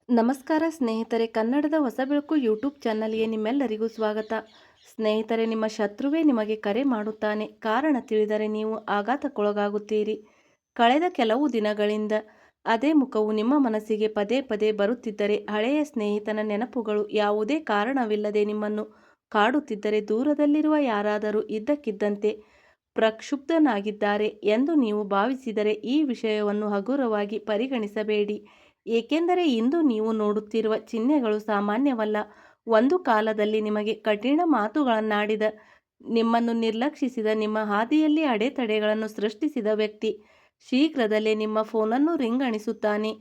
ನಮಸ್ಕಾರ ಸ್ನೇಹಿತರೆ, ಕನ್ನಡದ ಹೊಸ ಬೆಳಕು ಯೂಟ್ಯೂಬ್ ಚಾನಲ್ಗೆ ನಿಮ್ಮೆಲ್ಲರಿಗೂ ಸ್ವಾಗತ. ಸ್ನೇಹಿತರೆ, ನಿಮ್ಮ ಶತ್ರುವೇ ನಿಮಗೆ ಕರೆ ಮಾಡುತ್ತಾನೆ. ಕಾರಣ ತಿಳಿದರೆ ನೀವು ಆಘಾತಕ್ಕೊಳಗಾಗುತ್ತೀರಿ. ಕಳೆದ ಕೆಲವು ದಿನಗಳಿಂದ ಅದೇ ಮುಖವು ನಿಮ್ಮ ಮನಸ್ಸಿಗೆ ಪದೇ ಪದೇ ಬರುತ್ತಿದ್ದರೆ, ಹಳೆಯ ಸ್ನೇಹಿತನ ನೆನಪುಗಳು ಯಾವುದೇ ಕಾರಣವಿಲ್ಲದೆ ನಿಮ್ಮನ್ನು ಕಾಡುತ್ತಿದ್ದರೆ, ದೂರದಲ್ಲಿರುವ ಯಾರಾದರೂ ಇದ್ದಕ್ಕಿದ್ದಂತೆ ಪ್ರಕ್ಷುಬ್ಧನಾಗಿದ್ದಾರೆ ಎಂದು ನೀವು ಭಾವಿಸಿದರೆ ಈ ವಿಷಯವನ್ನು ಹಗುರವಾಗಿ ಪರಿಗಣಿಸಬೇಡಿ. ಏಕೆಂದರೆ ಇಂದು ನೀವು ನೋಡುತ್ತಿರುವ ಚಿಹ್ನೆಗಳು ಸಾಮಾನ್ಯವಲ್ಲ. ಒಂದು ಕಾಲದಲ್ಲಿ ನಿಮಗೆ ಕಠಿಣ ಮಾತುಗಳನ್ನಾಡಿದ, ನಿಮ್ಮನ್ನು ನಿರ್ಲಕ್ಷಿಸಿದ, ನಿಮ್ಮ ಹಾದಿಯಲ್ಲಿ ಅಡೆತಡೆಗಳನ್ನು ಸೃಷ್ಟಿಸಿದ ವ್ಯಕ್ತಿ ಶೀಘ್ರದಲ್ಲೇ ನಿಮ್ಮ ಫೋನನ್ನು ರಿಂಗಣಿಸುತ್ತಾನೆ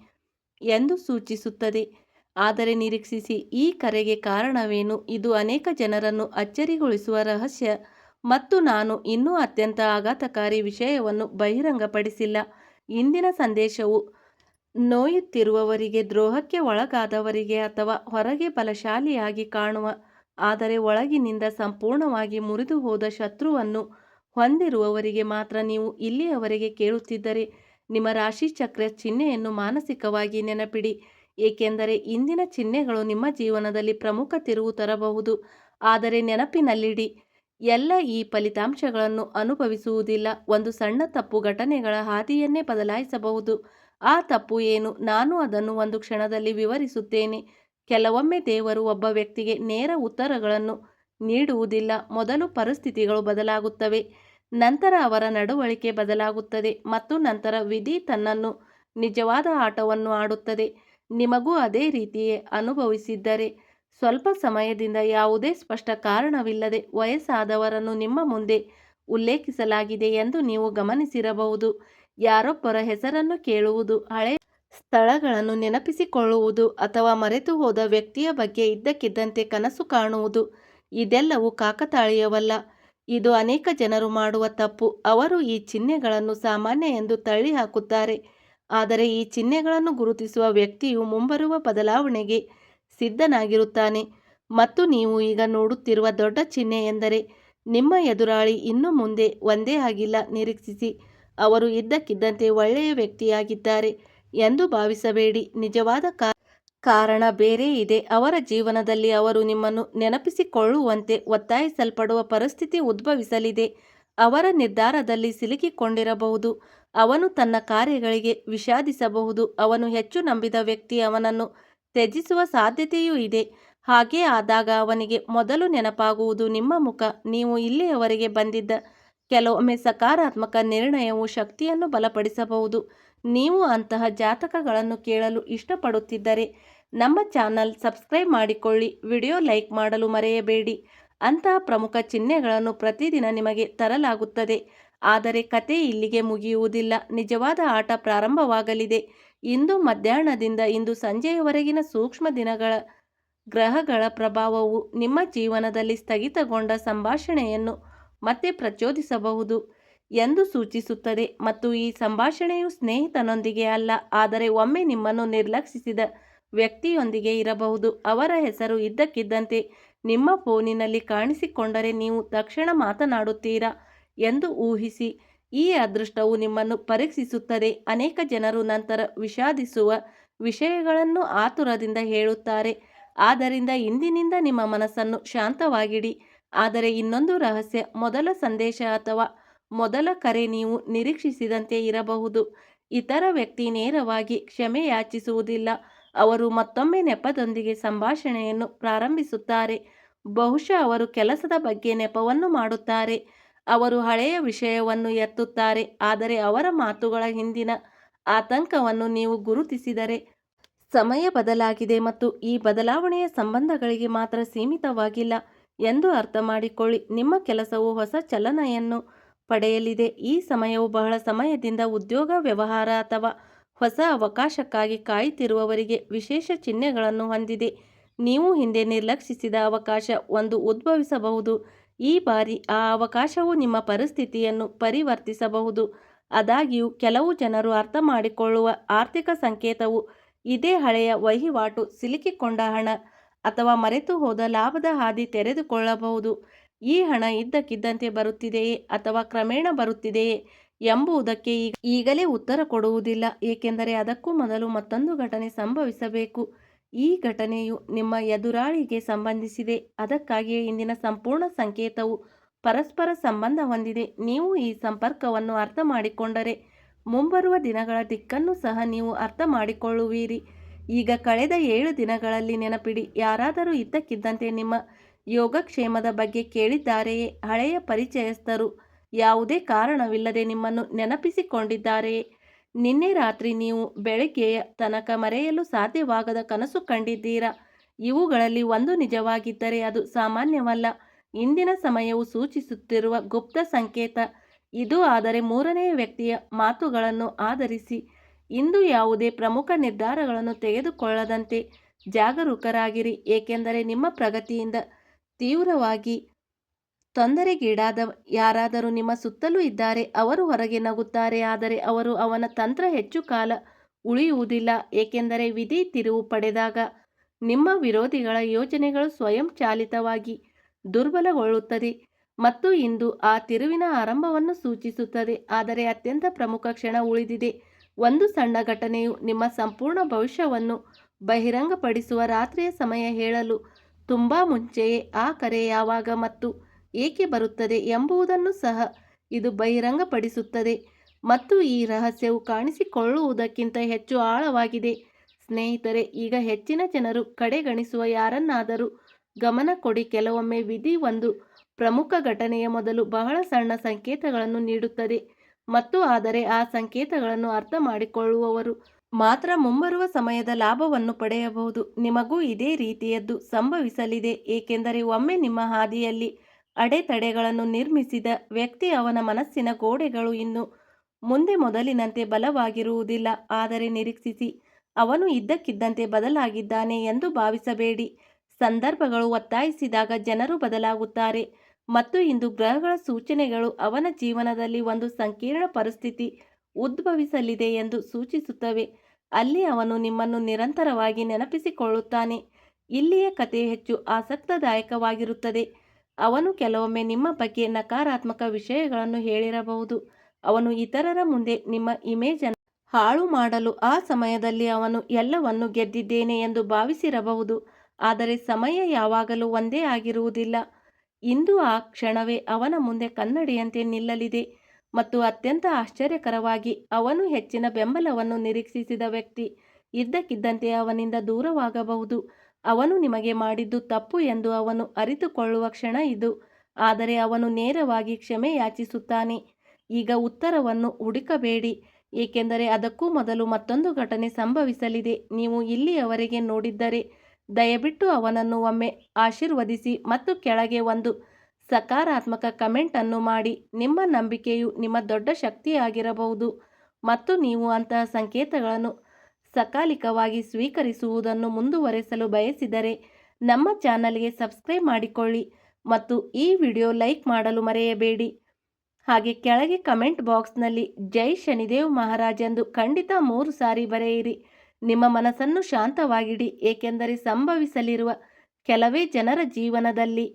ಎಂದು ಸೂಚಿಸುತ್ತದೆ. ಆದರೆ ನಿರೀಕ್ಷಿಸಿ, ಈ ಕರೆಗೆ ಕಾರಣವೇನು? ಇದು ಅನೇಕ ಜನರನ್ನು ಅಚ್ಚರಿಗೊಳಿಸುವ ರಹಸ್ಯ ಮತ್ತು ನಾನು ಇನ್ನೂ ಅತ್ಯಂತ ಆಘಾತಕಾರಿ ವಿಷಯವನ್ನು ಬಹಿರಂಗಪಡಿಸಿಲ್ಲ. ಇಂದಿನ ಸಂದೇಶವು ನೋಯುತ್ತಿರುವವರಿಗೆ, ದ್ರೋಹಕ್ಕೆ ಒಳಗಾದವರಿಗೆ ಅಥವಾ ಹೊರಗೆ ಬಲಶಾಲಿಯಾಗಿ ಕಾಣುವ ಆದರೆ ಒಳಗಿನಿಂದ ಸಂಪೂರ್ಣವಾಗಿ ಮುರಿದುಹೋದ ಶತ್ರುವನ್ನು ಹೊಂದಿರುವವರಿಗೆ ಮಾತ್ರ. ನೀವು ಇಲ್ಲಿಯವರೆಗೆ ಕೇಳುತ್ತಿದ್ದರೆ ನಿಮ್ಮ ರಾಶಿಚಕ್ರ ಚಿಹ್ನೆಯನ್ನು ಮಾನಸಿಕವಾಗಿ ನೆನಪಿಡಿ, ಏಕೆಂದರೆ ಇಂದಿನ ಚಿಹ್ನೆಗಳು ನಿಮ್ಮ ಜೀವನದಲ್ಲಿ ಪ್ರಮುಖ ತಿರುವು ತರಬಹುದು. ಆದರೆ ನೆನಪಿನಲ್ಲಿಡಿ, ಎಲ್ಲ ಈ ಫಲಿತಾಂಶಗಳನ್ನು ಅನುಭವಿಸುವುದಿಲ್ಲ. ಒಂದು ಸಣ್ಣ ತಪ್ಪು ಘಟನೆಗಳ ಹಾದಿಯನ್ನೇ ಬದಲಾಯಿಸಬಹುದು. ಆ ತಪ್ಪು ಏನು? ನಾನು ಅದನ್ನು ಒಂದು ಕ್ಷಣದಲ್ಲಿ ವಿವರಿಸುತ್ತೇನೆ. ಕೆಲವೊಮ್ಮೆ ದೇವರು ಒಬ್ಬ ವ್ಯಕ್ತಿಗೆ ನೇರ ಉತ್ತರಗಳನ್ನು ನೀಡುವುದಿಲ್ಲ. ಮೊದಲು ಪರಿಸ್ಥಿತಿಗಳು ಬದಲಾಗುತ್ತವೆ, ನಂತರ ಅವರ ನಡವಳಿಕೆ ಬದಲಾಗುತ್ತದೆ ಮತ್ತು ನಂತರ ವಿಧಿ ತನ್ನನ್ನು ನಿಜವಾದ ಆಟವನ್ನು ಆಡುತ್ತದೆ. ನಿಮಗೂ ಅದೇ ರೀತಿಯೇ ಅನುಭವಿಸಿದ್ದರೆ, ಸ್ವಲ್ಪ ಸಮಯದಿಂದ ಯಾವುದೇ ಸ್ಪಷ್ಟ ಕಾರಣವಿಲ್ಲದೆ ವಯಸ್ಸಾದವರನ್ನು ನಿಮ್ಮ ಮುಂದೆ ಉಲ್ಲೇಖಿಸಲಾಗಿದೆ ಎಂದು ನೀವು ಗಮನಿಸಿರಬಹುದು. ಯಾರೊಬ್ಬರ ಹೆಸರನ್ನು ಕೇಳುವುದು, ಹಳೆಯ ಸ್ಥಳಗಳನ್ನು ನೆನಪಿಸಿಕೊಳ್ಳುವುದು ಅಥವಾ ಮರೆತು ಹೋದ ವ್ಯಕ್ತಿಯ ಬಗ್ಗೆ ಇದ್ದಕ್ಕಿದ್ದಂತೆ ಕನಸು ಕಾಣುವುದು, ಇದೆಲ್ಲವೂ ಕಾಕತಾಳೀಯವಲ್ಲ. ಇದು ಅನೇಕ ಜನರು ಮಾಡುವ ತಪ್ಪು. ಅವರು ಈ ಚಿಹ್ನೆಗಳನ್ನು ಸಾಮಾನ್ಯ ಎಂದು ತಳ್ಳಿಹಾಕುತ್ತಾರೆ. ಆದರೆ ಈ ಚಿಹ್ನೆಗಳನ್ನು ಗುರುತಿಸುವ ವ್ಯಕ್ತಿಯು ಮುಂಬರುವ ಬದಲಾವಣೆಗೆ ಸಿದ್ಧನಾಗಿರುತ್ತಾನೆ. ಮತ್ತು ನೀವು ಈಗ ನೋಡುತ್ತಿರುವ ದೊಡ್ಡ ಚಿಹ್ನೆ ಎಂದರೆ, ನಿಮ್ಮ ಎದುರಾಳಿ ಇನ್ನು ಮುಂದೆ ಒಂದೇ ಆಗಿಲ್ಲ. ನಿರೀಕ್ಷಿಸಿ, ಅವರು ಇದ್ದಕ್ಕಿದ್ದಂತೆ ಒಳ್ಳೆಯ ವ್ಯಕ್ತಿಯಾಗಿದ್ದಾರೆ ಎಂದು ಭಾವಿಸಬೇಡಿ. ನಿಜವಾದ ಕಾರಣ ಬೇರೆ ಇದೆ. ಅವರ ಜೀವನದಲ್ಲಿ ಅವರು ನಿಮ್ಮನ್ನು ನೆನಪಿಸಿಕೊಳ್ಳುವಂತೆ ಒತ್ತಾಯಿಸಲ್ಪಡುವ ಪರಿಸ್ಥಿತಿ ಉದ್ಭವಿಸಲಿದೆ. ಅವರ ನಿರ್ಧಾರದಲ್ಲಿ ಸಿಲುಕಿಕೊಂಡಿರಬಹುದು. ಅವನು ತನ್ನ ಕಾರ್ಯಗಳಿಗೆ ವಿಷಾದಿಸಬಹುದು. ಅವನು ಹೆಚ್ಚು ನಂಬಿದ ವ್ಯಕ್ತಿ ಅವನನ್ನು ತ್ಯಜಿಸುವ ಸಾಧ್ಯತೆಯೂ ಇದೆ. ಹಾಗೆ ಆದಾಗ ಅವನಿಗೆ ಮೊದಲು ನೆನಪಾಗುವುದು ನಿಮ್ಮ ಮುಖ. ನೀವು ಇಲ್ಲಿಯವರೆಗೆ ಬಂದಿದ್ದ ಕೆಲವೊಮ್ಮೆ ಸಕಾರಾತ್ಮಕ ನಿರ್ಣಯವು ಶಕ್ತಿಯನ್ನು ಬಲಪಡಿಸಬಹುದು. ನೀವು ಅಂತಹ ಜಾತಕಗಳನ್ನು ಕೇಳಲು ಇಷ್ಟಪಡುತ್ತಿದ್ದರೆ ನಮ್ಮ ಚಾನಲ್ ಸಬ್ಸ್ಕ್ರೈಬ್ ಮಾಡಿಕೊಳ್ಳಿ, ವಿಡಿಯೋ ಲೈಕ್ ಮಾಡಲು ಮರೆಯಬೇಡಿ. ಅಂತಹ ಪ್ರಮುಖ ಚಿಹ್ನೆಗಳನ್ನು ಪ್ರತಿದಿನ ನಿಮಗೆ ತರಲಾಗುತ್ತದೆ. ಆದರೆ ಕತೆ ಇಲ್ಲಿಗೆ ಮುಗಿಯುವುದಿಲ್ಲ. ನಿಜವಾದ ಆಟ ಪ್ರಾರಂಭವಾಗಲಿದೆ. ಇಂದು ಮಧ್ಯಾಹ್ನದಿಂದ ಇಂದು ಸಂಜೆಯವರೆಗಿನ ಸೂಕ್ಷ್ಮ ದಿನಗಳ ಗ್ರಹಗಳ ಪ್ರಭಾವವು ನಿಮ್ಮ ಜೀವನದಲ್ಲಿ ಸ್ಥಗಿತಗೊಂಡ ಸಂಭಾಷಣೆಯನ್ನು ಮತ್ತೆ ಪ್ರಚೋದಿಸಬಹುದು ಎಂದು ಸೂಚಿಸುತ್ತದೆ. ಮತ್ತು ಈ ಸಂಭಾಷಣೆಯು ಸ್ನೇಹಿತನೊಂದಿಗೆ ಅಲ್ಲ, ಆದರೆ ಒಮ್ಮೆ ನಿಮ್ಮನ್ನು ನಿರ್ಲಕ್ಷಿಸಿದ ವ್ಯಕ್ತಿಯೊಂದಿಗೆ ಇರಬಹುದು. ಅವರ ಹೆಸರು ಇದ್ದಕ್ಕಿದ್ದಂತೆ ನಿಮ್ಮ ಫೋನಿನಲ್ಲಿ ಕಾಣಿಸಿಕೊಂಡರೆ ನೀವು ತಕ್ಷಣ ಮಾತನಾಡುತ್ತೀರಾ ಎಂದು ಊಹಿಸಿ. ಈ ಅದೃಷ್ಟವು ನಿಮ್ಮನ್ನು ಪರೀಕ್ಷಿಸುತ್ತದೆ. ಅನೇಕ ಜನರು ನಂತರ ವಿಷಾದಿಸುವ ವಿಷಯಗಳನ್ನು ಆತುರದಿಂದ ಹೇಳುತ್ತಾರೆ. ಆದ್ದರಿಂದ ಇಂದಿನಿಂದ ನಿಮ್ಮ ಮನಸ್ಸನ್ನು ಶಾಂತವಾಗಿಡಿ. ಆದರೆ ಇನ್ನೊಂದು ರಹಸ್ಯ, ಮೊದಲ ಸಂದೇಶ ಅಥವಾ ಮೊದಲ ಕರೆ ನೀವು ನಿರೀಕ್ಷಿಸಿದಂತೆ ಇರಬಹುದು. ಇತರ ವ್ಯಕ್ತಿ ನೇರವಾಗಿ ಕ್ಷಮೆ ಯಾಚಿಸುವುದಿಲ್ಲ. ಅವರು ಮತ್ತೊಮ್ಮೆ ನೆಪದೊಂದಿಗೆ ಸಂಭಾಷಣೆಯನ್ನು ಪ್ರಾರಂಭಿಸುತ್ತಾರೆ. ಬಹುಶಃ ಅವರು ಕೆಲಸದ ಬಗ್ಗೆ ನೆಪವನ್ನು ಮಾಡುತ್ತಾರೆ. ಅವರು ಹಳೆಯ ವಿಷಯವನ್ನು ಎತ್ತುತ್ತಾರೆ. ಆದರೆ ಅವರ ಮಾತುಗಳ ಹಿಂದಿನ ಆತಂಕವನ್ನು ನೀವು ಗುರುತಿಸಿದರೆ, ಸಮಯ ಬದಲಾಗಿದೆ ಮತ್ತು ಈ ಬದಲಾವಣೆಯ ಸಂಬಂಧಗಳಿಗೆ ಮಾತ್ರ ಸೀಮಿತವಾಗಿಲ್ಲ ಎಂದು ಅರ್ಥ ಮಾಡಿಕೊಳ್ಳಿ. ನಿಮ್ಮ ಕೆಲಸವು ಹೊಸ ಚಲನೆಯನ್ನು ಪಡೆಯಲಿದೆ. ಈ ಸಮಯವು ಬಹಳ ಸಮಯದಿಂದ ಉದ್ಯೋಗ, ವ್ಯವಹಾರ ಅಥವಾ ಹೊಸ ಅವಕಾಶಕ್ಕಾಗಿ ಕಾಯುತ್ತಿರುವವರಿಗೆ ವಿಶೇಷ ಚಿಹ್ನೆಗಳನ್ನು ಹೊಂದಿದೆ. ನೀವು ಹಿಂದೆ ನಿರ್ಲಕ್ಷಿಸಿದ ಅವಕಾಶ ಒಂದು ಉದ್ಭವಿಸಬಹುದು. ಈ ಬಾರಿ ಆ ಅವಕಾಶವು ನಿಮ್ಮ ಪರಿಸ್ಥಿತಿಯನ್ನು ಪರಿವರ್ತಿಸಬಹುದು. ಆದಾಗ್ಯೂ ಕೆಲವು ಜನರು ಅರ್ಥ ಮಾಡಿಕೊಳ್ಳುವ ಆರ್ಥಿಕ ಸಂಕೇತವು ಇದೇ. ಹಳೆಯ ವಹಿವಾಟು, ಸಿಲುಕಿಕೊಂಡ ಹಣ ಅಥವಾ ಮರೆತು ಹೋದ ಲಾಭದ ಹಾದಿ ತೆರೆದುಕೊಳ್ಳಬಹುದು. ಈ ಹಣ ಇದ್ದಕ್ಕಿದ್ದಂತೆ ಬರುತ್ತಿದೆಯೇ ಅಥವಾ ಕ್ರಮೇಣ ಬರುತ್ತಿದೆಯೇ ಎಂಬುದಕ್ಕೆ ಈಗಲೇ ಉತ್ತರ ಕೊಡುವುದಿಲ್ಲ, ಏಕೆಂದರೆ ಅದಕ್ಕೂ ಮೊದಲು ಮತ್ತೊಂದು ಘಟನೆ ಸಂಭವಿಸಬೇಕು. ಈ ಘಟನೆಯು ನಿಮ್ಮ ಎದುರಾಳಿಗೆ ಸಂಬಂಧಿಸಿದೆ. ಅದಕ್ಕಾಗಿಯೇ ಇಂದಿನ ಸಂಪೂರ್ಣ ಸಂಕೇತವು ಪರಸ್ಪರ ಸಂಬಂಧ ಹೊಂದಿದೆ. ನೀವು ಈ ಸಂಪರ್ಕವನ್ನು ಅರ್ಥ ಮಾಡಿಕೊಂಡರೆ ಮುಂಬರುವ ದಿನಗಳ ದಿಕ್ಕನ್ನು ಸಹ ನೀವು ಅರ್ಥ ಮಾಡಿಕೊಳ್ಳುವಿರಿ. ಈಗ ಕಳೆದ 7 ದಿನಗಳಲ್ಲಿ ನೆನಪಿಡಿ, ಯಾರಾದರೂ ಇದ್ದಕ್ಕಿದ್ದಂತೆ ನಿಮ್ಮ ಯೋಗಕ್ಷೇಮದ ಬಗ್ಗೆ ಕೇಳಿದ್ದಾರೆಯೇ? ಹಳೆಯ ಪರಿಚಯಸ್ಥರು ಯಾವುದೇ ಕಾರಣವಿಲ್ಲದೆ ನಿಮ್ಮನ್ನು ನೆನಪಿಸಿಕೊಂಡಿದ್ದಾರೆಯೇ? ನಿನ್ನೆ ರಾತ್ರಿ ನೀವು ಬೆಳಗ್ಗೆಯ ತನಕ ಮರೆಯಲು ಸಾಧ್ಯವಾಗದ ಕನಸು ಕಂಡಿದ್ದೀರಾ? ಇವುಗಳಲ್ಲಿ ಒಂದು ನಿಜವಾಗಿದ್ದರೆ ಅದು ಸಾಮಾನ್ಯವಲ್ಲ. ಇಂದಿನ ಸಮಯವು ಸೂಚಿಸುತ್ತಿರುವ ಗುಪ್ತ ಸಂಕೇತ ಇದು. ಆದರೆ ಮೂರನೆಯ ವ್ಯಕ್ತಿಯ ಮಾತುಗಳನ್ನು ಆಧರಿಸಿ ಇಂದು ಯಾವುದೇ ಪ್ರಮುಖ ನಿರ್ಧಾರಗಳನ್ನು ತೆಗೆದುಕೊಳ್ಳದಂತೆ ಜಾಗರೂಕರಾಗಿರಿ, ಏಕೆಂದರೆ ನಿಮ್ಮ ಪ್ರಗತಿಯಿಂದ ತೀವ್ರವಾಗಿ ತೊಂದರೆಗೀಡಾದ ಯಾರಾದರೂ ನಿಮ್ಮ ಸುತ್ತಲೂ ಇದ್ದಾರೆ. ಅವರು ಹೊರಗೆ ನಗುತ್ತಾರೆ, ಆದರೆ ಅವರು ಅವನ ತಂತ್ರ ಹೆಚ್ಚು ಕಾಲ ಉಳಿಯುವುದಿಲ್ಲ, ಏಕೆಂದರೆ ವಿಧಿ ತಿರುವು ಪಡೆದಾಗ ನಿಮ್ಮ ವಿರೋಧಿಗಳ ಯೋಜನೆಗಳು ಸ್ವಯಂಚಾಲಿತವಾಗಿ ದುರ್ಬಲಗೊಳ್ಳುತ್ತದೆ ಮತ್ತು ಇಂದು ಆ ತಿರುವಿನ ಆರಂಭವನ್ನು ಸೂಚಿಸುತ್ತದೆ. ಆದರೆ ಅತ್ಯಂತ ಪ್ರಮುಖ ಕ್ಷಣ ಉಳಿದಿದೆ. ಒಂದು ಸಣ್ಣ ಘಟನೆಯು ನಿಮ್ಮ ಸಂಪೂರ್ಣ ಭವಿಷ್ಯವನ್ನು ಬಹಿರಂಗಪಡಿಸುವ ರಾತ್ರಿಯ ಸಮಯ ಹೇಳಲು ತುಂಬಾ ಮುಂಚೆಯೇ ಆ ಕರೆ ಯಾವಾಗ ಮತ್ತು ಏಕೆ ಬರುತ್ತದೆ ಎಂಬುದನ್ನು ಸಹ ಇದು ಬಹಿರಂಗಪಡಿಸುತ್ತದೆ. ಮತ್ತು ಈ ರಹಸ್ಯವು ಕಾಣಿಸಿಕೊಳ್ಳುವುದಕ್ಕಿಂತ ಹೆಚ್ಚು ಆಳವಾಗಿದೆ. ಸ್ನೇಹಿತರೆ, ಈಗ ಹೆಚ್ಚಿನ ಜನರು ಕಡೆಗಣಿಸುವ ಯಾರನ್ನಾದರೂ ಗಮನ ಕೊಡಿ. ಕೆಲವೊಮ್ಮೆ ವಿಧಿ ಒಂದು ಪ್ರಮುಖ ಘಟನೆಯ ಮೊದಲು ಬಹಳ ಸಣ್ಣ ಸಂಕೇತಗಳನ್ನು ನೀಡುತ್ತದೆ ಮತ್ತು ಆದರೆ ಆ ಸಂಕೇತಗಳನ್ನು ಅರ್ಥ ಮಾಡಿಕೊಳ್ಳುವವರು ಮಾತ್ರ ಮುಂಬರುವ ಸಮಯದ ಲಾಭವನ್ನು ಪಡೆಯಬಹುದು. ನಿಮಗೂ ಇದೇ ರೀತಿಯದ್ದು ಸಂಭವಿಸಲಿದೆ, ಏಕೆಂದರೆ ಒಮ್ಮೆ ನಿಮ್ಮ ಹಾದಿಯಲ್ಲಿ ಅಡೆತಡೆಗಳನ್ನು ನಿರ್ಮಿಸಿದ ವ್ಯಕ್ತಿ ಅವನ ಮನಸ್ಸಿನ ಗೋಡೆಗಳು ಇನ್ನು ಮುಂದೆ ಮೊದಲಿನಂತೆ ಬಲವಾಗಿರುವುದಿಲ್ಲ. ಆದರೆ ನಿರೀಕ್ಷಿಸಿ, ಅವನು ಇದ್ದಕ್ಕಿದ್ದಂತೆ ಬದಲಾಗಿದ್ದಾನೆ ಎಂದು ಭಾವಿಸಬೇಡಿ. ಸಂದರ್ಭಗಳು ಒತ್ತಾಯಿಸಿದಾಗ ಜನರು ಬದಲಾಗುತ್ತಾರೆ ಮತ್ತು ಇಂದು ಗ್ರಹಗಳ ಸೂಚನೆಗಳು ಅವನ ಜೀವನದಲ್ಲಿ ಒಂದು ಸಂಕೀರ್ಣ ಪರಿಸ್ಥಿತಿ ಉದ್ಭವಿಸಲಿದೆ ಎಂದು ಸೂಚಿಸುತ್ತವೆ. ಅಲ್ಲಿ ಅವನು ನಿಮ್ಮನ್ನು ನಿರಂತರವಾಗಿ ನೆನಪಿಸಿಕೊಳ್ಳುತ್ತಾನೆ. ಇಲ್ಲಿಯ ಕಥೆ ಹೆಚ್ಚು ಆಸಕ್ತಿದಾಯಕವಾಗಿರುತ್ತದೆ. ಅವನು ಕೆಲವೊಮ್ಮೆ ನಿಮ್ಮ ಬಗ್ಗೆ ನಕಾರಾತ್ಮಕ ವಿಷಯಗಳನ್ನು ಹೇಳಿರಬಹುದು. ಅವನು ಇತರರ ಮುಂದೆ ನಿಮ್ಮ ಇಮೇಜ್ ಅನ್ನು ಹಾಳು ಮಾಡಲು ಆ ಸಮಯದಲ್ಲಿ ಅವನು ಎಲ್ಲವನ್ನೂ ಗೆದ್ದಿದ್ದೇನೆ ಎಂದು ಭಾವಿಸಿರಬಹುದು. ಆದರೆ ಸಮಯ ಯಾವಾಗಲೂ ಒಂದೇ ಆಗಿರುವುದಿಲ್ಲ. ಇಂದು ಆ ಕ್ಷಣವೇ ಅವನ ಮುಂದೆ ಕನ್ನಡಿಯಂತೆ ನಿಲ್ಲಲಿದೆ ಮತ್ತು ಅತ್ಯಂತ ಆಶ್ಚರ್ಯಕರವಾಗಿ, ಅವನು ಹೆಚ್ಚಿನ ಬೆಂಬಲವನ್ನು ನಿರೀಕ್ಷಿಸಿದ ವ್ಯಕ್ತಿ ಇದ್ದಕ್ಕಿದ್ದಂತೆ ಅವನಿಂದ ದೂರವಾಗಬಹುದು. ಅವನು ನಿಮಗೆ ಮಾಡಿದ್ದು ತಪ್ಪು ಎಂದು ಅವನು ಅರಿತುಕೊಳ್ಳುವ ಕ್ಷಣ ಇದು. ಆದರೆ ಅವನು ನೇರವಾಗಿ ಕ್ಷಮೆ ಯಾಚಿಸುತ್ತಾನೆ. ಈಗ ಉತ್ತರವನ್ನು ಹುಡುಕಬೇಡಿ, ಏಕೆಂದರೆ ಅದಕ್ಕೂ ಮೊದಲು ಮತ್ತೊಂದು ಘಟನೆ ಸಂಭವಿಸಲಿದೆ. ನೀವು ಇಲ್ಲಿಯವರೆಗೆ ನೋಡಿದ್ದರೆ ದಯವಿಟ್ಟು ಅವನನ್ನು ಒಮ್ಮೆ ಆಶೀರ್ವದಿಸಿ ಮತ್ತು ಕೆಳಗೆ ಒಂದು ಸಕಾರಾತ್ಮಕ ಕಮೆಂಟ್ ಅನ್ನು ಮಾಡಿ. ನಿಮ್ಮ ನಂಬಿಕೆಯು ನಿಮ್ಮ ದೊಡ್ಡ ಶಕ್ತಿಯಾಗಿರಬಹುದು ಮತ್ತು ನೀವು ಅಂತಹ ಸಂಕೇತಗಳನ್ನು ಸಕಾಲಿಕವಾಗಿ ಸ್ವೀಕರಿಸುವುದನ್ನು ಮುಂದುವರೆಸಲು ಬಯಸಿದರೆ ನಮ್ಮ ಚಾನಲ್ಗೆ ಸಬ್ಸ್ಕ್ರೈಬ್ ಮಾಡಿಕೊಳ್ಳಿ ಮತ್ತು ಈ ವಿಡಿಯೋ ಲೈಕ್ ಮಾಡಲು ಮರೆಯಬೇಡಿ. ಹಾಗೆ ಕೆಳಗೆ ಕಮೆಂಟ್ ಬಾಕ್ಸ್ನಲ್ಲಿ ಜೈ ಶನಿದೇವ್ ಮಹಾರಾಜ್ ಎಂದು ಖಂಡಿತ 3 ಸಾರಿ ಬರೆಯಿರಿ. ನಿಮ್ಮ ಮನಸ್ಸನ್ನು ಶಾಂತವಾಗಿಡಿ, ಏಕೆಂದರೆ ಸಂಭವಿಸಲಿರುವ ಕೆಲವೇ ಜನರ ಜೀವನದಲ್ಲಿ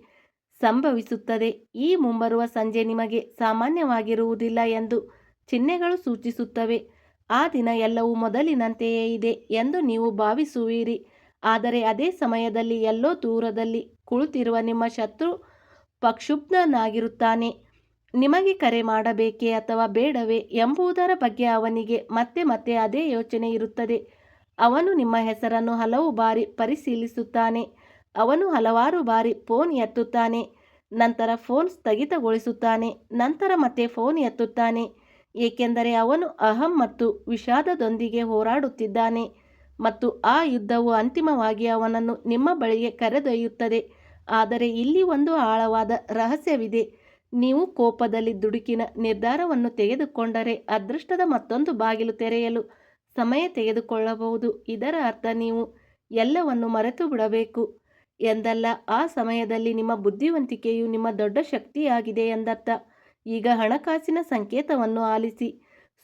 ಸಂಭವಿಸುತ್ತದೆ. ಈ ಮುಂಬರುವ ಸಂಜೆ ನಿಮಗೆ ಸಾಮಾನ್ಯವಾಗಿರುವುದಿಲ್ಲ ಎಂದು ಚಿಹ್ನೆಗಳು ಸೂಚಿಸುತ್ತವೆ. ಆ ದಿನ ಎಲ್ಲವೂ ಮೊದಲಿನಂತೆಯೇ ಇದೆ ಎಂದು ನೀವು ಭಾವಿಸುವಿರಿ, ಆದರೆ ಅದೇ ಸಮಯದಲ್ಲಿ ಎಲ್ಲೋ ದೂರದಲ್ಲಿ ಕುಳಿತಿರುವ ನಿಮ್ಮ ಶತ್ರು ಪ್ರಕ್ಷುಬ್ಧನಾಗಿರುತ್ತಾನೆ. ನಿಮಗೆ ಕರೆ ಮಾಡಬೇಕೇ ಅಥವಾ ಬೇಡವೇ ಎಂಬುದರ ಬಗ್ಗೆ ಅವನಿಗೆ ಮತ್ತೆ ಮತ್ತೆ ಅದೇ ಯೋಚನೆ ಇರುತ್ತದೆ. ಅವನು ನಿಮ್ಮ ಹೆಸರನ್ನು ಹಲವು ಬಾರಿ ಪರಿಶೀಲಿಸುತ್ತಾನೆ. ಅವನು ಹಲವಾರು ಬಾರಿ ಫೋನ್ ಎತ್ತುತ್ತಾನೆ, ನಂತರ ಫೋನ್ ಸ್ಥಗಿತಗೊಳಿಸುತ್ತಾನೆ, ನಂತರ ಮತ್ತೆ ಫೋನ್ ಎತ್ತುತ್ತಾನೆ, ಏಕೆಂದರೆ ಅವನು ಅಹಂ ಮತ್ತು ವಿಷಾದದೊಂದಿಗೆ ಹೋರಾಡುತ್ತಿದ್ದಾನೆ ಮತ್ತು ಆ ಯುದ್ಧವು ಅಂತಿಮವಾಗಿ ಅವನನ್ನು ನಿಮ್ಮ ಬಳಿಗೆ ಕರೆದೊಯ್ಯುತ್ತದೆ. ಆದರೆ ಇಲ್ಲಿ ಒಂದು ಆಳವಾದ ರಹಸ್ಯವಿದೆ. ನೀವು ಕೋಪದಲ್ಲಿ ದುಡುಕಿನ ನಿರ್ಧಾರವನ್ನು ತೆಗೆದುಕೊಂಡರೆ ಅದೃಷ್ಟದ ಮತ್ತೊಂದು ಬಾಗಿಲು ತೆರೆಯಲು ಸಮಯ ತೆಗೆದುಕೊಳ್ಳಬಹುದು. ಇದರ ಅರ್ಥ ನೀವು ಎಲ್ಲವನ್ನು ಮರೆತು ಬಿಡಬೇಕು ಎಂದಲ್ಲ. ಆ ಸಮಯದಲ್ಲಿ ನಿಮ್ಮ ಬುದ್ಧಿವಂತಿಕೆಯು ನಿಮ್ಮ ದೊಡ್ಡ ಶಕ್ತಿಯಾಗಿದೆ ಎಂದರ್ಥ. ಈಗ ಹಣಕಾಸಿನ ಸಂಕೇತವನ್ನು ಆಲಿಸಿ.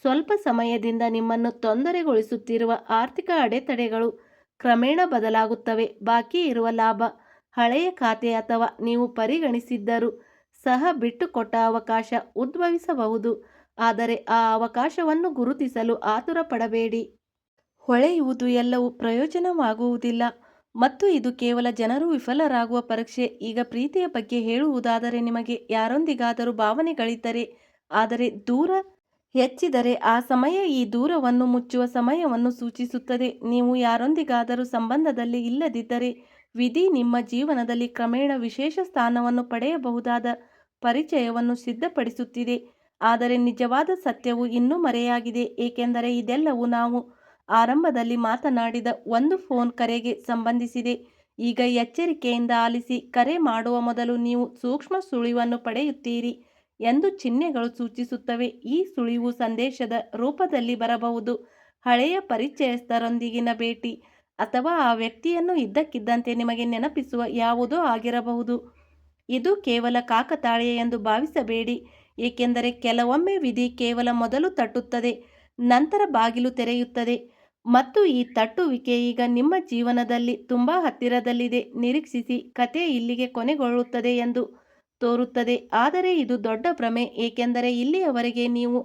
ಸ್ವಲ್ಪ ಸಮಯದಿಂದ ನಿಮ್ಮನ್ನು ತೊಂದರೆಗೊಳಿಸುತ್ತಿರುವ ಆರ್ಥಿಕ ಅಡೆತಡೆಗಳು ಕ್ರಮೇಣ ಬದಲಾಗುತ್ತವೆ. ಬಾಕಿ ಇರುವ ಲಾಭ, ಹಳೆಯ ಖಾತೆ ಅಥವಾ ನೀವು ಪರಿಗಣಿಸಿದ್ದರೂ ಸಹ ಬಿಟ್ಟುಕೊಟ್ಟ ಅವಕಾಶ ಉದ್ಭವಿಸಬಹುದು. ಆದರೆ ಆ ಅವಕಾಶವನ್ನು ಗುರುತಿಸಲು ಆತುರ ಪಡಬೇಡಿ. ಹೊಳೆಯುವುದು ಎಲ್ಲವೂ ಪ್ರಯೋಜನವಾಗುವುದಿಲ್ಲ. ಮತ್ತು ಇದು ಕೇವಲ ಜನರು ವಿಫಲರಾಗುವ ಪರೀಕ್ಷೆ. ಈಗ ಪ್ರೀತಿಯ ಬಗ್ಗೆ ಹೇಳುವುದಾದರೆ, ನಿಮಗೆ ಯಾರೊಂದಿಗಾದರೂ ಭಾವನೆಗಳಿದ್ದರೆ, ಆದರೆ ದೂರ ಹೆಚ್ಚಿದರೆ ಆ ಸಮಯ ಈ ದೂರವನ್ನು ಮುಚ್ಚುವ ಸಮಯವನ್ನು ಸೂಚಿಸುತ್ತದೆ. ನೀವು ಯಾರೊಂದಿಗಾದರೂ ಸಂಬಂಧದಲ್ಲಿ ಇಲ್ಲದಿದ್ದರೆ, ವಿಧಿ ನಿಮ್ಮ ಜೀವನದಲ್ಲಿ ಕ್ರಮೇಣ ವಿಶೇಷ ಸ್ಥಾನವನ್ನು ಪಡೆಯಬಹುದಾದ ಪರಿಚಯವನ್ನು ಸಿದ್ಧಪಡಿಸುತ್ತಿದೆ. ಆದರೆ ನಿಜವಾದ ಸತ್ಯವು ಇನ್ನೂ ಮರೆಯಾಗಿದೆ, ಏಕೆಂದರೆ ಇದೆಲ್ಲವೂ ನಾವು ಆರಂಭದಲ್ಲಿ ಮಾತನಾಡಿದ ಒಂದು ಫೋನ್ ಕರೆಗೆ ಸಂಬಂಧಿಸಿದೆ. ಈಗ ಎಚ್ಚರಿಕೆಯಿಂದ ಆಲಿಸಿ. ಕರೆ ಮಾಡುವ ಮೊದಲು ನೀವು ಸೂಕ್ಷ್ಮ ಸುಳಿವನ್ನು ಪಡೆಯುತ್ತೀರಿ ಎಂದು ಚಿಹ್ನೆಗಳು ಸೂಚಿಸುತ್ತವೆ. ಈ ಸುಳಿವು ಸಂದೇಶದ ರೂಪದಲ್ಲಿ ಬರಬಹುದು, ಹಳೆಯ ಪರಿಚಯಸ್ಥರೊಂದಿಗಿನ ಭೇಟಿ, ಅಥವಾ ಆ ವ್ಯಕ್ತಿಯನ್ನು ಇದ್ದಕ್ಕಿದ್ದಂತೆ ನಿಮಗೆ ನೆನಪಿಸುವ ಯಾವುದೋ ಆಗಿರಬಹುದು. ಇದು ಕೇವಲ ಕಾಕತಾಳೀಯ ಎಂದು ಭಾವಿಸಬೇಡಿ, ಏಕೆಂದರೆ ಕೆಲವೊಮ್ಮೆ ವಿಧಿ ಕೇವಲ ಮೊದಲು ತಟ್ಟುತ್ತದೆ, ನಂತರ ಬಾಗಿಲು ತೆರೆಯುತ್ತದೆ, ಮತ್ತು ಈ ತಟ್ಟುವಿಕೆ ಈಗ ನಿಮ್ಮ ಜೀವನದಲ್ಲಿ ತುಂಬಾ ಹತ್ತಿರದಲ್ಲಿದೆ. ನಿರೀಕ್ಷಿಸಿ, ಕತೆ ಇಲ್ಲಿಗೆ ಕೊನೆಗೊಳ್ಳುತ್ತದೆ ಎಂದು ತೋರುತ್ತದೆ, ಆದರೆ ಇದು ದೊಡ್ಡ ಭ್ರಮೆ, ಏಕೆಂದರೆ ಇಲ್ಲಿಯವರೆಗೆ ನೀವು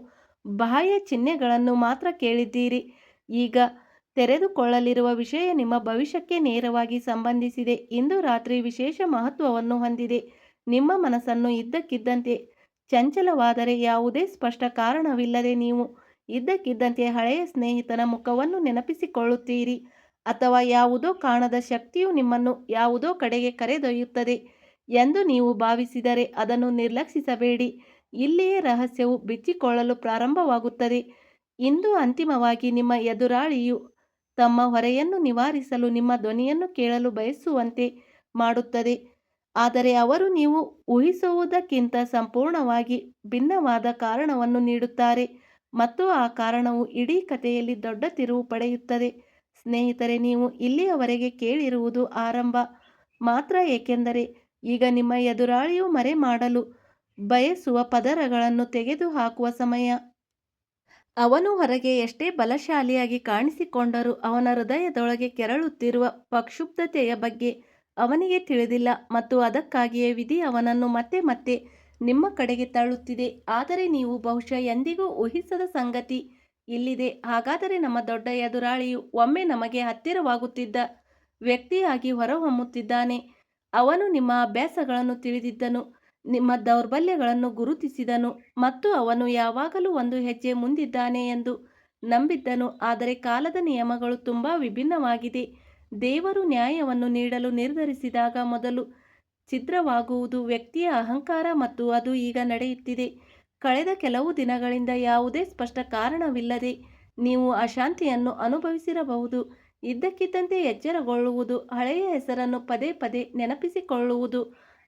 ಬಾಹ್ಯ ಚಿಹ್ನೆಗಳನ್ನು ಮಾತ್ರ ಕೇಳಿದ್ದೀರಿ. ಈಗ ತೆರೆದುಕೊಳ್ಳಲಿರುವ ವಿಷಯ ನಿಮ್ಮ ಭವಿಷ್ಯಕ್ಕೆ ನೇರವಾಗಿ ಸಂಬಂಧಿಸಿದೆ. ಇಂದು ರಾತ್ರಿ ವಿಶೇಷ ಮಹತ್ವವನ್ನು ಹೊಂದಿದೆ. ನಿಮ್ಮ ಮನಸ್ಸನ್ನು ಇದ್ದಕ್ಕಿದ್ದಂತೆ ಚಂಚಲವಾದರೆ, ಯಾವುದೇ ಸ್ಪಷ್ಟ ಕಾರಣವಿಲ್ಲದೆ ನೀವು ಇದ್ದಕ್ಕಿದ್ದಂತೆ ಹಳೆಯ ಸ್ನೇಹಿತನ ಮುಖವನ್ನು ನೆನಪಿಸಿಕೊಳ್ಳುತ್ತೀರಿ, ಅಥವಾ ಯಾವುದೋ ಕಾಣದ ಶಕ್ತಿಯು ನಿಮ್ಮನ್ನು ಯಾವುದೋ ಕಡೆಗೆ ಕರೆದೊಯ್ಯುತ್ತದೆ ಎಂದು ನೀವು ಭಾವಿಸಿದರೆ, ಅದನ್ನು ನಿರ್ಲಕ್ಷಿಸಬೇಡಿ. ಇಲ್ಲಿಯೇ ರಹಸ್ಯವು ಬಿಚ್ಚಿಕೊಳ್ಳಲು ಪ್ರಾರಂಭವಾಗುತ್ತದೆ. ಇಂದು ಅಂತಿಮವಾಗಿ ನಿಮ್ಮ ಎದುರಾಳಿಯು ತಮ್ಮ ಹೊರೆಯನ್ನು ನಿವಾರಿಸಲು ನಿಮ್ಮ ಧ್ವನಿಯನ್ನು ಕೇಳಲು ಬಯಸುವಂತೆ ಮಾಡುತ್ತದೆ, ಆದರೆ ಅವರು ನೀವು ಊಹಿಸುವುದಕ್ಕಿಂತ ಸಂಪೂರ್ಣವಾಗಿ ಭಿನ್ನವಾದ ಕಾರಣವನ್ನು ನೀಡುತ್ತಾರೆ, ಮತ್ತು ಆ ಕಾರಣವು ಇಡೀ ಕಥೆಯಲ್ಲಿ ದೊಡ್ಡ ತಿರುವು ಪಡೆಯುತ್ತದೆ. ಸ್ನೇಹಿತರೆ, ನೀವು ಇಲ್ಲಿಯವರೆಗೆ ಕೇಳಿರುವುದು ಆರಂಭ ಮಾತ್ರ, ಏಕೆಂದರೆ ಈಗ ನಿಮ್ಮ ಎದುರಾಳಿಯು ಮರೆಮಾಡಲು ಬಯಸುವ ಪದರಗಳನ್ನು ತೆಗೆದುಹಾಕುವ ಸಮಯ. ಅವನು ಹೊರಗೆ ಎಷ್ಟೇ ಬಲಶಾಲಿಯಾಗಿ ಕಾಣಿಸಿಕೊಂಡರೂ, ಅವನ ಹೃದಯದೊಳಗೆ ಕೆರಳುತ್ತಿರುವ ಪ್ರಕ್ಷುಬ್ಧತೆಯ ಬಗ್ಗೆ ಅವನಿಗೆ ತಿಳಿದಿಲ್ಲ, ಮತ್ತು ಅದಕ್ಕಾಗಿಯೇ ವಿಧಿ ಅವನನ್ನು ಮತ್ತೆ ಮತ್ತೆ ನಿಮ್ಮ ಕಡೆಗೆ ತಳ್ಳುತ್ತಿದೆ. ಆದರೆ ನೀವು ಬಹುಶಃ ಎಂದಿಗೂ ಊಹಿಸದ ಸಂಗತಿ ಇಲ್ಲಿದೆ. ಹಾಗಾದರೆ ನಮ್ಮ ದೊಡ್ಡ ಎದುರಾಳಿಯು ಒಮ್ಮೆ ನಮಗೆ ಹತ್ತಿರವಾಗುತ್ತಿದ್ದ ವ್ಯಕ್ತಿಯಾಗಿ ಹೊರಹೊಮ್ಮುತ್ತಿದ್ದಾನೆ. ಅವನು ನಿಮ್ಮ ಅಭ್ಯಾಸಗಳನ್ನು ತಿಳಿದಿದ್ದನು, ನಿಮ್ಮ ದೌರ್ಬಲ್ಯಗಳನ್ನು ಗುರುತಿಸಿದನು, ಮತ್ತು ಅವನು ಯಾವಾಗಲೂ ಒಂದು ಹೆಜ್ಜೆ ಮುಂದಿದ್ದಾನೆ ಎಂದು ನಂಬಿದ್ದನು. ಆದರೆ ಕಾಲದ ನಿಯಮಗಳು ತುಂಬಾ ವಿಭಿನ್ನವಾಗಿದೆ. ದೇವರು ನ್ಯಾಯವನ್ನು ನೀಡಲು ನಿರ್ಧರಿಸಿದಾಗ ಮೊದಲು ಛಿದ್ರವಾಗುವುದು ವ್ಯಕ್ತಿಯ ಅಹಂಕಾರ, ಮತ್ತು ಅದು ಈಗ ನಡೆಯುತ್ತಿದೆ. ಕಳೆದ ಕೆಲವು ದಿನಗಳಿಂದ ಯಾವುದೇ ಸ್ಪಷ್ಟ ಕಾರಣವಿಲ್ಲದೆ ನೀವು ಅಶಾಂತಿಯನ್ನು ಅನುಭವಿಸಿರಬಹುದು. ಇದ್ದಕ್ಕಿದ್ದಂತೆ ಎಚ್ಚರಗೊಳ್ಳುವುದು, ಹಳೆಯ ಹೆಸರನ್ನು ಪದೇ ಪದೇ ನೆನಪಿಸಿಕೊಳ್ಳುವುದು,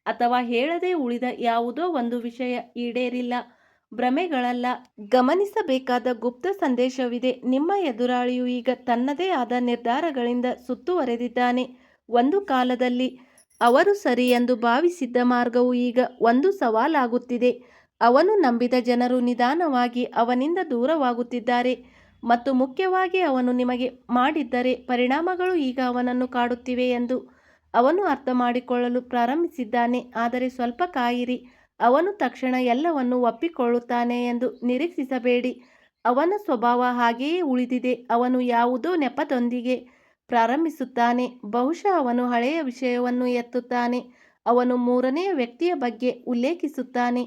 ಅಥವಾ ಹೇಳದೆ ಉಳಿದ ಯಾವುದೋ ಒಂದು ವಿಷಯ ಈಡೇರಿಲ್ಲ. ಭ್ರಮೆಗಳಲ್ಲ. ಗಮನಿಸಬೇಕಾದ ಗುಪ್ತ ಸಂದೇಶವಿದೆ. ನಿಮ್ಮ ಎದುರಾಳಿಯು ಈಗ ತನ್ನದೇ ಆದ ನಿರ್ಧಾರಗಳಿಂದ ಸುತ್ತುವರೆದಿದ್ದಾನೆ. ಒಂದು ಕಾಲದಲ್ಲಿ ಅವರು ಸರಿ ಎಂದು ಭಾವಿಸಿದ್ದ ಮಾರ್ಗವು ಈಗ ಒಂದು ಸವಾಲಾಗುತ್ತಿದೆ. ಅವನು ನಂಬಿದ ಜನರು ನಿಧಾನವಾಗಿ ಅವನಿಂದ ದೂರವಾಗುತ್ತಿದ್ದಾರೆ, ಮತ್ತು ಮುಖ್ಯವಾಗಿ ಅವನು ನಿಮಗೆ ಮಾಡಿದ್ದರೆ ಪರಿಣಾಮಗಳು ಈಗ ಅವನನ್ನು ಕಾಡುತ್ತಿವೆ ಎಂದು ಅವನು ಅರ್ಥಮಾಡಿಕೊಳ್ಳಲು ಪ್ರಾರಂಭಿಸಿದ್ದಾನೆ. ಆದರೆ ಸ್ವಲ್ಪ ಕಾಯಿರಿ, ಅವನು ತಕ್ಷಣ ಎಲ್ಲವನ್ನೂ ಒಪ್ಪಿಕೊಳ್ಳುತ್ತಾನೆ ಎಂದು ನಿರೀಕ್ಷಿಸಬೇಡಿ. ಅವನ ಸ್ವಭಾವ ಹಾಗೆಯೇ ಉಳಿದಿದೆ. ಅವನು ಯಾವುದೋ ನೆಪದೊಂದಿಗೆ ಪ್ರಾರಂಭಿಸುತ್ತಾನೆ. ಬಹುಶಃ ಅವನು ಹಳೆಯ ವಿಷಯವನ್ನು ಎತ್ತುತ್ತಾನೆ, ಅವನು ಮೂರನೆಯ ವ್ಯಕ್ತಿಯ ಬಗ್ಗೆ ಉಲ್ಲೇಖಿಸುತ್ತಾನೆ,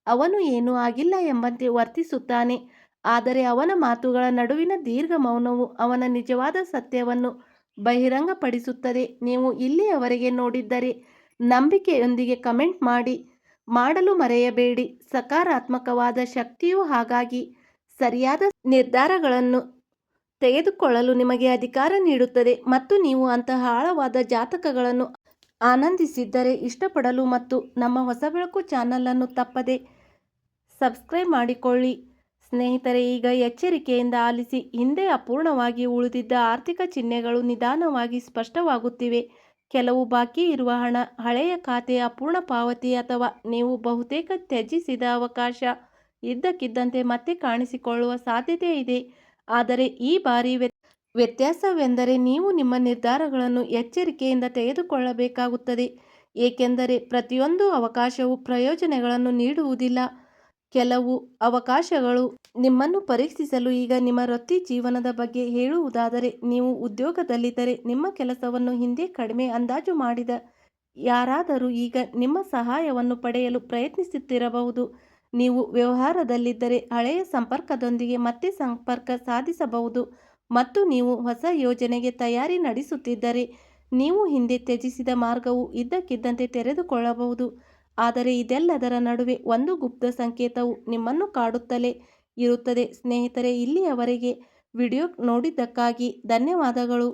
ಅವನು ಏನೂ ಆಗಿಲ್ಲ ಎಂಬಂತೆ ವರ್ತಿಸುತ್ತಾನೆ. ಆದರೆ ಅವನ ಮಾತುಗಳ ನಡುವಿನ ದೀರ್ಘ ಮೌನವು ಅವನ ನಿಜವಾದ ಸತ್ಯವನ್ನು ಬಹಿರಂಗಪಡಿಸುತ್ತದೆ. ನೀವು ಇಲ್ಲಿಯವರೆಗೆ ನೋಡಿದ್ದರೆ, ನಂಬಿಕೆಯೊಂದಿಗೆ ಕಮೆಂಟ್ ಮಾಡಲು ಮರೆಯಬೇಡಿ. ಸಕಾರಾತ್ಮಕವಾದ ಶಕ್ತಿಯು ಹಾಗಾಗಿ ಸರಿಯಾದ ನಿರ್ಧಾರಗಳನ್ನು ತೆಗೆದುಕೊಳ್ಳಲು ನಿಮಗೆ ಅಧಿಕಾರ ನೀಡುತ್ತದೆ, ಮತ್ತು ನೀವು ಅಂತಹ ಆಳವಾದ ಜಾತಕಗಳನ್ನು ಆನಂದಿಸಿದ್ದರೆ ಇಷ್ಟಪಡಲು ಮತ್ತು ನಮ್ಮ ಹೊಸ ಬೆಳಕು ಚಾನಲನ್ನು ತಪ್ಪದೆ ಸಬ್ಸ್ಕ್ರೈಬ್ ಮಾಡಿಕೊಳ್ಳಿ. ಸ್ನೇಹಿತರೆ, ಈಗ ಎಚ್ಚರಿಕೆಯಿಂದ ಆಲಿಸಿ. ಹಿಂದೆ ಅಪೂರ್ಣವಾಗಿ ಉಳಿದಿದ್ದ ಆರ್ಥಿಕ ಚಿಹ್ನೆಗಳು ನಿಧಾನವಾಗಿ ಸ್ಪಷ್ಟವಾಗುತ್ತಿವೆ. ಕೆಲವು ಬಾಕಿ ಇರುವ ಹಣ, ಹಳೆಯ ಖಾತೆ, ಅಪೂರ್ಣ ಪಾವತಿ, ಅಥವಾ ನೀವು ಬಹುತೇಕ ತ್ಯಜಿಸಿದ ಅವಕಾಶ ಇದ್ದಕ್ಕಿದ್ದಂತೆ ಮತ್ತೆ ಕಾಣಿಸಿಕೊಳ್ಳುವ ಸಾಧ್ಯತೆ ಇದೆ. ಆದರೆ ಈ ಬಾರಿ ವ್ಯತ್ಯಾಸವೆಂದರೆ ನೀವು ನಿಮ್ಮ ನಿರ್ಧಾರಗಳನ್ನು ಎಚ್ಚರಿಕೆಯಿಂದ ತೆಗೆದುಕೊಳ್ಳಬೇಕಾಗುತ್ತದೆ, ಏಕೆಂದರೆ ಪ್ರತಿಯೊಂದು ಅವಕಾಶವು ಪ್ರಯೋಜನಗಳನ್ನು ನೀಡುವುದಿಲ್ಲ. ಕೆಲವು ಅವಕಾಶಗಳು ನಿಮ್ಮನ್ನು ಪರೀಕ್ಷಿಸಲು ಈಗ ನಿಮ್ಮ ವೃತ್ತಿ ಜೀವನದ ಬಗ್ಗೆ ಹೇಳುವುದಾದರೆ, ನೀವು ಉದ್ಯೋಗದಲ್ಲಿದ್ದರೆ ನಿಮ್ಮ ಕೆಲಸವನ್ನು ಹಿಂದೆ ಕಡಿಮೆ ಅಂದಾಜು ಮಾಡಿದ ಯಾರಾದರೂ ಈಗ ನಿಮ್ಮ ಸಹಾಯವನ್ನು ಪಡೆಯಲು ಪ್ರಯತ್ನಿಸುತ್ತಿರಬಹುದು. ನೀವು ವ್ಯವಹಾರದಲ್ಲಿದ್ದರೆ ಹಳೆಯ ಸಂಪರ್ಕದೊಂದಿಗೆ ಮತ್ತೆ ಸಂಪರ್ಕ ಸಾಧಿಸಬಹುದು ಮತ್ತು ನೀವು ಹೊಸ ಯೋಜನೆಗೆ ತಯಾರಿ ನಡೆಸುತ್ತಿದ್ದರೆ ನೀವು ಹಿಂದೆ ತ್ಯಜಿಸಿದ ಮಾರ್ಗವು ಇದ್ದಕ್ಕಿದ್ದಂತೆ ತೆರೆದುಕೊಳ್ಳಬಹುದು. ಆದರೆ ಇದೆಲ್ಲದರ ನಡುವೆ ಒಂದು ಗುಪ್ತ ಸಂಕೇತವು ನಿಮ್ಮನ್ನು ಕಾಡುತ್ತಲೇ ಇರುತ್ತದೆ. ಸ್ನೇಹಿತರೆ, ಇಲ್ಲಿಯವರೆಗೆ ವಿಡಿಯೋ ನೋಡಿದ್ದಕ್ಕಾಗಿ ಧನ್ಯವಾದಗಳು.